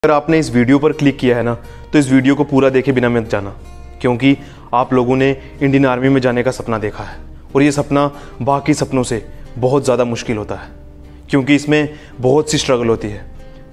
अगर आपने इस वीडियो पर क्लिक किया है ना, तो इस वीडियो को पूरा देखे बिना मत जाना, क्योंकि आप लोगों ने इंडियन आर्मी में जाने का सपना देखा है और ये सपना बाकी सपनों से बहुत ज़्यादा मुश्किल होता है, क्योंकि इसमें बहुत सी स्ट्रगल होती है,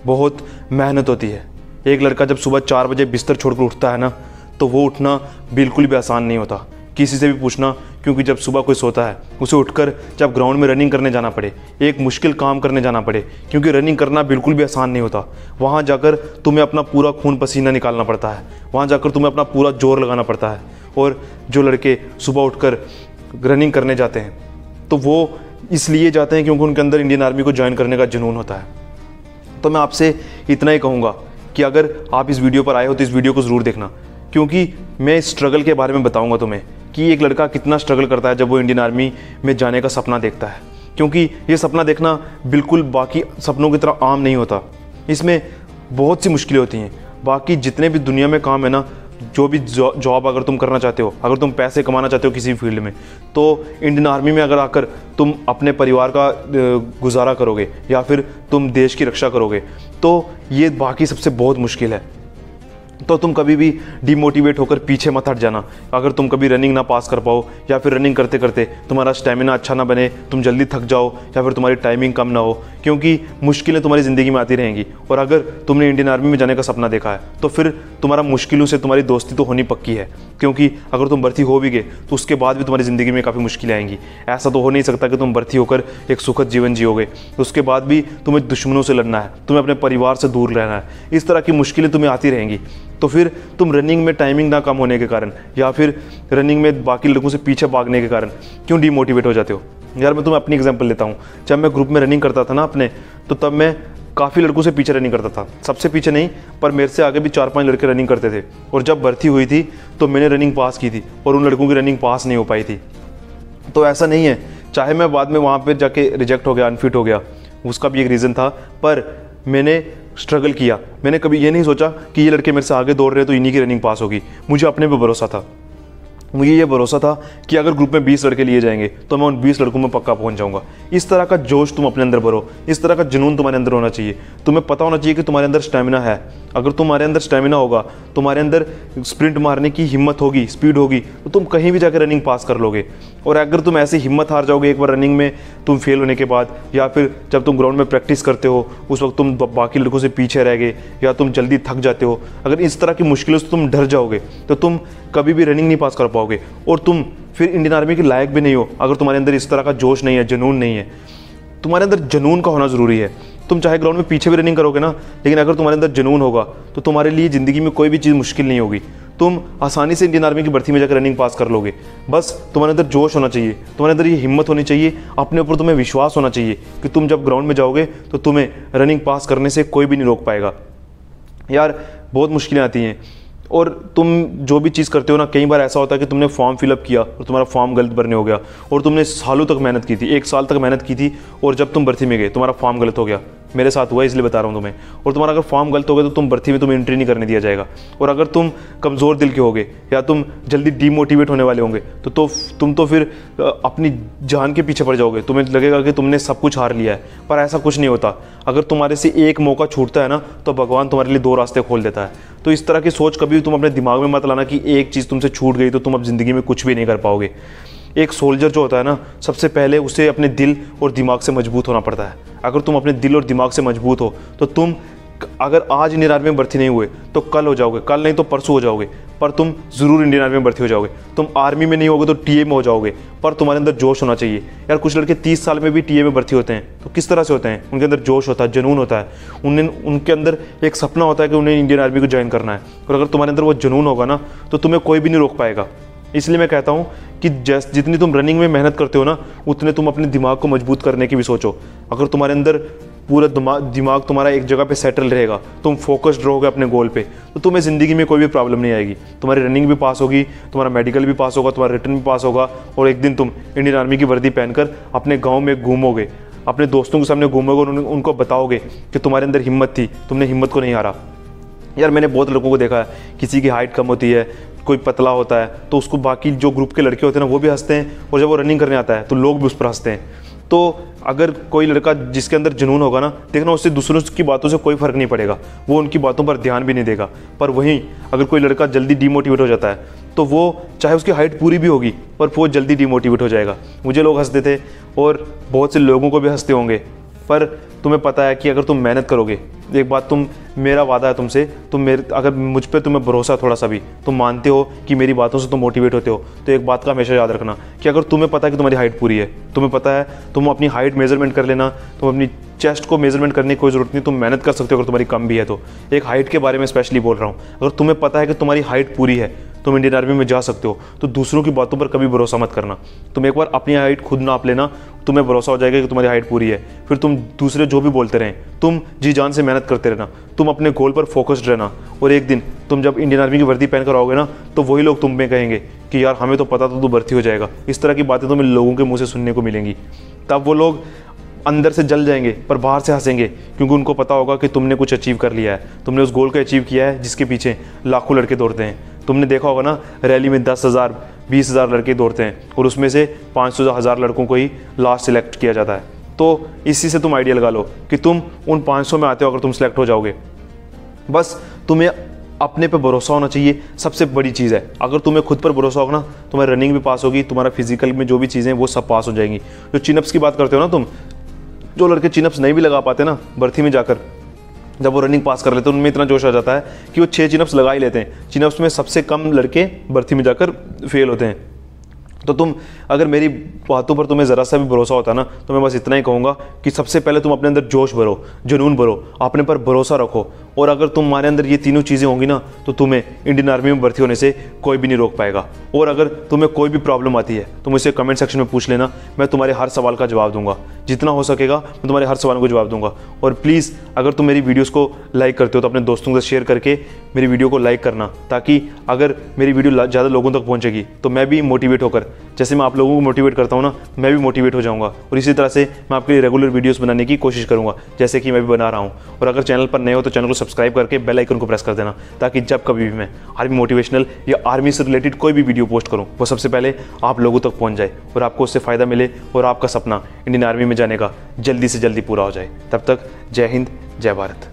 बहुत मेहनत होती है। एक लड़का जब सुबह 4 बजे बिस्तर छोड़कर उठता है ना, तो वो उठना बिल्कुल भी आसान नहीं होता। किसी से भी पूछना, क्योंकि जब सुबह कोई सोता है उसे उठकर जब ग्राउंड में रनिंग करने जाना पड़े, एक मुश्किल काम करने जाना पड़े, क्योंकि रनिंग करना बिल्कुल भी आसान नहीं होता। वहाँ जाकर तुम्हें अपना पूरा खून पसीना निकालना पड़ता है, वहाँ जाकर तुम्हें अपना पूरा जोर लगाना पड़ता है। और जो लड़के सुबह उठकर रनिंग करने जाते हैं तो वो इसलिए जाते हैं क्योंकि उनके अंदर इंडियन आर्मी को ज्वाइन करने का जुनून होता है। तो मैं आपसे इतना ही कहूँगा कि अगर आप इस वीडियो पर आए हो तो इस वीडियो को ज़रूर देखना, क्योंकि मैं इस स्ट्रगल के बारे में बताऊंगा तुम्हें कि एक लड़का कितना स्ट्रगल करता है जब वो इंडियन आर्मी में जाने का सपना देखता है। क्योंकि ये सपना देखना बिल्कुल बाकी सपनों की तरह आम नहीं होता, इसमें बहुत सी मुश्किलें होती हैं। बाकी जितने भी दुनिया में काम है ना, जो भी जॉब अगर तुम करना चाहते हो, अगर तुम पैसे कमाना चाहते हो किसी फील्ड में, तो इंडियन आर्मी में अगर आकर तुम अपने परिवार का गुजारा करोगे या फिर तुम देश की रक्षा करोगे, तो ये बाकी सबसे बहुत मुश्किल है। तो तुम कभी भी डिमोटिवेट होकर पीछे मत हट जाना। अगर तुम कभी रनिंग ना पास कर पाओ या फिर रनिंग करते करते तुम्हारा स्टेमिना अच्छा ना बने, तुम जल्दी थक जाओ या फिर तुम्हारी टाइमिंग कम ना हो, क्योंकि मुश्किलें तुम्हारी ज़िंदगी में आती रहेंगी। और अगर तुमने इंडियन आर्मी में जाने का सपना देखा है तो फिर तुम्हारा मुश्किलों से तुम्हारी दोस्ती तो होनी पक्की है, क्योंकि अगर तुम भर्ती हो भी गए तो उसके बाद भी तुम्हारी ज़िंदगी में काफ़ी मुश्किलें आएंगी। ऐसा तो हो नहीं सकता कि तुम भर्ती होकर एक सुखद जीवन जियोगे, तो उसके बाद भी तुम्हें दुश्मनों से लड़ना है, तुम्हें अपने परिवार से दूर रहना है। इस तरह की मुश्किलें तुम्हें आती रहेंगी। तो फिर तुम रनिंग में टाइमिंग ना कम होने के कारण या फिर रनिंग में बाकी लड़कों से पीछे भागने के कारण क्यों डिमोटिवेट हो जाते हो। यार मैं तुम्हें अपनी एग्जांपल लेता हूँ। जब मैं ग्रुप में रनिंग करता था ना अपने, तो तब मैं काफ़ी लड़कों से पीछे रनिंग करता था। सबसे पीछे नहीं, पर मेरे से आगे भी 4-5 लड़के रनिंग करते थे। और जब भर्ती हुई थी तो मैंने रनिंग पास की थी और उन लड़कों की रनिंग पास नहीं हो पाई थी। तो ऐसा नहीं है, चाहे मैं बाद में वहाँ पर जाके रिजेक्ट हो गया, अनफिट हो गया, उसका भी एक रीज़न था, पर मैंने स्ट्रगल किया। मैंने कभी ये नहीं सोचा कि ये लड़के मेरे से आगे दौड़ रहे हैं तो इन्हीं की रनिंग पास होगी। मुझे अपने पे भरोसा था, मुझे ये भरोसा था कि अगर ग्रुप में 20 लड़के लिए जाएंगे तो मैं उन 20 लड़कों में पक्का पहुंच जाऊंगा। इस तरह का जोश तुम अपने अंदर भरो, इस तरह का जुनून तुम्हारे अंदर होना चाहिए। तुम्हें पता होना चाहिए कि तुम्हारे अंदर स्टेमिना है। अगर तुम्हारे अंदर स्टेमिना होगा, तुम्हारे अंदर स्प्रिंट मारने की हिम्मत होगी, स्पीड होगी, तो तुम कहीं भी जाकर रनिंग पास कर लोगे। और अगर तुम ऐसे हिम्मत हार जाओगे एक बार रनिंग में तुम फेल होने के बाद, या फिर जब तुम ग्राउंड में प्रैक्टिस करते हो उस वक्त तुम बाकी लड़कों से पीछे रह गए या तुम जल्दी थक जाते हो, अगर इस तरह की मुश्किलों से तुम डर जाओगे तो तुम कभी भी रनिंग नहीं पास कर पाओगे और तुम फिर इंडियन आर्मी के लायक भी नहीं हो। अगर तुम्हारे अंदर इस तरह का जोश नहीं है, जुनून नहीं है। तुम्हारे अंदर जुनून का होना ज़रूरी है। तुम चाहे ग्राउंड में पीछे भी रनिंग करोगे ना, लेकिन अगर तुम्हारे अंदर जुनून होगा तो तुम्हारे लिए ज़िंदगी में कोई भी चीज़ मुश्किल नहीं होगी। तुम आसानी से इंडियन आर्मी की भर्ती में जाकर रनिंग पास कर लोगे। बस तुम्हारे अंदर जोश होना चाहिए, तुम्हारे अंदर ये हिम्मत होनी चाहिए, अपने ऊपर तुम्हें विश्वास होना चाहिए कि तुम जब ग्राउंड में जाओगे तो तुम्हें रनिंग पास करने से कोई भी नहीं रोक पाएगा। यार बहुत मुश्किलें आती हैं और तुम जो भी चीज़ करते हो ना, कई बार ऐसा होता है कि तुमने फॉर्म फिलअप किया और तुम्हारा फॉर्म गलत भरने हो गया और तुमने सालों तक मेहनत की थी, 1 साल तक मेहनत की थी, और जब तुम भर्ती में गए तुम्हारा फॉर्म गलत हो गया। मेरे साथ हुआ, इसलिए बता रहा हूँ तुम्हें। और तुम्हारा अगर फॉर्म गलत हो गया तो तुम भर्ती में तुम्हें एंट्री नहीं करने दिया जाएगा। और अगर तुम कमज़ोर दिल के होगे या तुम जल्दी डीमोटिवेट होने वाले होंगे तो तुम तो फिर अपनी जान के पीछे पड़ जाओगे। तुम्हें लगेगा कि तुमने सब कुछ हार लिया है, पर ऐसा कुछ नहीं होता। अगर तुम्हारे से एक मौका छूटता है ना, तो भगवान तुम्हारे लिए 2 रास्ते खोल देता है। तो इस तरह की सोच कभी तुम अपने दिमाग में मत लाना कि एक चीज़ तुमसे छूट गई तो तुम अब ज़िंदगी में कुछ भी नहीं कर पाओगे। एक सोल्जर जो होता है ना, सबसे पहले उसे अपने दिल और दिमाग से मजबूत होना पड़ता है। अगर तुम अपने दिल और दिमाग से मजबूत हो तो तुम अगर आज इंडियन आर्मी में भर्ती नहीं हुए तो कल हो जाओगे, कल नहीं तो परसों हो जाओगे, पर तुम ज़रूर इंडियन आर्मी में भर्ती हो जाओगे। तुम आर्मी में नहीं होगे तो टीए में हो जाओगे, पर तुम्हारे अंदर जोश होना चाहिए। यार कुछ लड़के 30 साल में भी टीए में भर्ती होते हैं, तो किस तरह से होते हैं? उनके अंदर जोश होता है, जुनून होता है, उनके अंदर एक सपना होता है कि उन्हें इंडियन आर्मी को ज्वाइन करना है। और अगर तुम्हारे अंदर वो जुनून होगा ना, तो तुम्हें कोई भी नहीं रोक पाएगा। इसलिए मैं कहता हूँ कि जितनी तुम रनिंग में मेहनत करते हो ना, उतने तुम अपने दिमाग को मजबूत करने की भी सोचो। अगर तुम्हारे अंदर पूरा दिमाग तुम्हारा एक जगह पे सेटल रहेगा, तुम फोकस्ड रहोगे अपने गोल पे, तो तुम्हें ज़िंदगी में कोई भी प्रॉब्लम नहीं आएगी। तुम्हारी रनिंग भी पास होगी, तुम्हारा मेडिकल भी पास होगा, तुम्हारा रिटर्न भी पास होगा, और एक दिन तुम इंडियन आर्मी की वर्दी पहनकर अपने गाँव में घूमोगे, अपने दोस्तों के सामने घूमोगे और उनको बताओगे कि तुम्हारे अंदर हिम्मत थी, तुमने हिम्मत को नहीं हारा। यार मैंने बहुत लोगों को देखा है, किसी की हाइट कम होती है, कोई पतला होता है, तो उसको बाकी जो ग्रुप के लड़के होते हैं ना वो भी हंसते हैं, और जब वो रनिंग करने आता है तो लोग भी उस पर हंसते हैं। तो अगर कोई लड़का जिसके अंदर जुनून होगा ना, देखना उससे दूसरों की बातों से कोई फ़र्क नहीं पड़ेगा, वो उनकी बातों पर ध्यान भी नहीं देगा। पर वहीं अगर कोई लड़का जल्दी डिमोटिवेट हो जाता है तो वो चाहे उसकी हाइट पूरी भी होगी पर वो जल्दी डिमोटिवेट हो जाएगा। मुझे लोग हंसते थे और बहुत से लोगों को भी हंसते होंगे, पर तुम्हें पता है कि अगर तुम मेहनत करोगे, एक बात मेरा वादा है तुमसे, अगर मुझ पर तुम्हें भरोसा थोड़ा सा भी, तुम मानते हो कि मेरी बातों से तुम मोटिवेट होते हो, तो एक बात का हमेशा याद रखना कि अगर तुम्हें पता है कि तुम्हारी हाइट पूरी है, तुम्हें पता है, तुम अपनी हाइट मेजरमेंट कर लेना, तुम अपनी चेस्ट को मेजरमेंट करने की कोई ज़रूरत नहीं, तुम मेहनत कर सकते हो अगर तुम्हारी कम भी है तो। एक हाइट के बारे में स्पेशली बोल रहा हूँ, अगर तुम्हें पता है कि तुम्हारी हाइट पूरी है, तुम इंडियन आर्मी में जा सकते हो, तो दूसरों की बातों पर कभी भरोसा मत करना। तुम एक बार अपनी हाइट खुद नाप लेना, तुम्हें भरोसा हो जाएगा कि तुम्हारी हाइट पूरी है। फिर तुम दूसरे जो भी बोलते रहें, तुम जी जान से मेहनत करते रहना, तुम अपने गोल पर फोकस्ड रहना, और एक दिन तुम जब इंडियन आर्मी की वर्दी पहनकर आओगे ना, तो वही लोग तुम में कहेंगे कि यार हमें तो पता था तू भर्ती हो जाएगा। इस तरह की बातें तुम्हें लोगों के मुँह से सुनने को मिलेंगी। तब वो लोग अंदर से जल जाएंगे पर बाहर से हंसेंगे, क्योंकि उनको पता होगा कि तुमने कुछ अचीव कर लिया है, तुमने उस गोल को अचीव किया है जिसके पीछे लाखों लड़के दौड़ते हैं। तुमने देखा होगा ना, रैली में 10,000 20,000 लड़के दौड़ते हैं और उसमें से 500 1000 लड़कों को ही लास्ट सिलेक्ट किया जाता है। तो इसी से तुम आइडिया लगा लो कि तुम उन 500 में आते हो अगर तुम सिलेक्ट हो जाओगे। बस तुम्हें अपने पे भरोसा होना चाहिए, सबसे बड़ी चीज़ है। अगर तुम्हें खुद पर भरोसा होगा ना, तुम्हारी रनिंग भी पास होगी, तुम्हारा फिजिकल में जो भी चीज़ें वो सब पास हो जाएंगी। जो चिनअप्स की बात करते हो ना तुम, जो लड़के चिनअप्स नहीं भी लगा पाते ना भर्ती में जाकर, जब वो रनिंग पास कर लेते हैं उनमें इतना जोश आ जाता है कि वो 6 चिनअप्स लगा ही लेते हैं। चिनअप्स में सबसे कम लड़के भर्ती में जाकर फेल होते हैं। तो तुम अगर मेरी बातों पर तुम्हें ज़रा सा भी भरोसा होता ना, तो मैं बस इतना ही कहूँगा कि सबसे पहले तुम अपने अंदर जोश भरो, जुनून भरो, अपने पर भरोसा रखो। और अगर तुम्हारे अंदर ये तीनों चीज़ें होंगी ना, तो तुम्हें इंडियन आर्मी में भर्ती होने से कोई भी नहीं रोक पाएगा। और अगर तुम्हें कोई भी प्रॉब्लम आती है तो मुझसे कमेंट सेक्शन में पूछ लेना, मैं तुम्हारे हर सवाल का जवाब दूंगा, जितना हो सकेगा मैं तुम्हारे हर सवाल को जवाब दूंगा। और प्लीज़ अगर तुम मेरी वीडियोज़ को लाइक करते हो तो अपने दोस्तों के साथ शेयर करके मेरी वीडियो को लाइक करना, ताकि अगर मेरी वीडियो ज़्यादा लोगों तक पहुँचेगी तो मैं भी मोटिवेट होकर, जैसे मैं आप लोगों को मोटिवेट करता हूँ ना, मैं भी मोटिवेट हो जाऊँगा। और इसी तरह से मैं आपके लिए रेगुलर वीडियोस बनाने की कोशिश करूँगा, जैसे कि मैं भी बना रहा हूँ। और अगर चैनल पर नए हो तो चैनल को सब्सक्राइब करके बेल आइकन को प्रेस कर देना, ताकि जब कभी भी मैं आर्मी मोटिवेशनल या आर्मी से रिलेटेड कोई भी वीडियो पोस्ट करूँ, वो सबसे पहले आप लोगों तक पहुँच जाए और आपको उससे फ़ायदा मिले और आपका सपना इंडियन आर्मी में जाने का जल्दी से जल्दी पूरा हो जाए। तब तक जय हिंद, जय भारत।